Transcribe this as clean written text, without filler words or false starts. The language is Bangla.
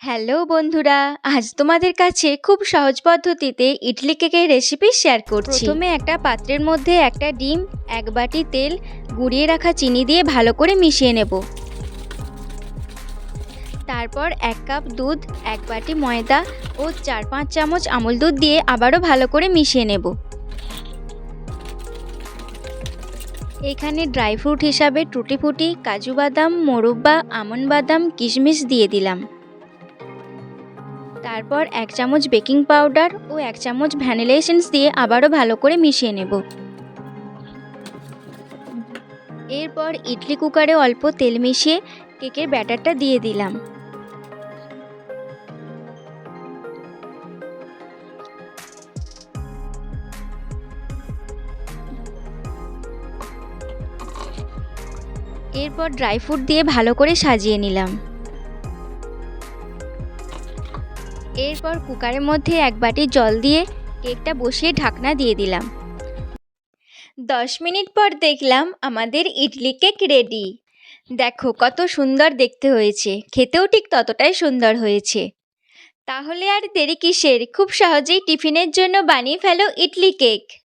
হ্যালো বন্ধুরা, আজ তোমাদের কাছে খুব সহজ পদ্ধতিতে ইডলি কেকের রেসিপি শেয়ার করছি। প্রথমে একটা পাত্রের মধ্যে একটা ডিম, এক বাটি তেল, গুঁড়িয়ে রাখা চিনি দিয়ে ভালো করে মিশিয়ে নেব। তারপর 1 কাপ দুধ, 1 বাটি ময়দা ও 4-5 চামচ আমুল দুধ দিয়ে আবারও ভালো করে মিশিয়ে নেব। এখানে ড্রাই ফ্রুট হিসাবে টুটি ফুটি, কাজু বাদাম, মোরব্বা, আমন্ড বাদাম, কিশমিশ দিয়ে দিলাম। তারপর 1 চামচ বেকিং পাউডার ও 1 চামচ ভ্যানিলা এসেন্স দিয়ে আবারও ভালো করে মিশিয়ে নেব। এরপর ইডলি কুকারে অল্প তেল মিশিয়ে কেকের ব্যাটারটা দিয়ে দিলাম। এরপর ড্রাই ফ্রুট দিয়ে ভালো করে সাজিয়ে নিলাম। এরপর কুকারের মধ্যে 1 বাটি জল দিয়ে কেকটা বসিয়ে ঢাকনা দিয়ে দিলাম। 10 মিনিট পর দেখলাম আমাদের ইডলি কেক রেডি। দেখো কত সুন্দর দেখতে হয়েছে, খেতেও ঠিক ততটাই সুন্দর হয়েছে। তাহলে আর দেরি কিসের, খুব সহজেই টিফিনের জন্য বানিয়ে ফেলো ইডলি কেক।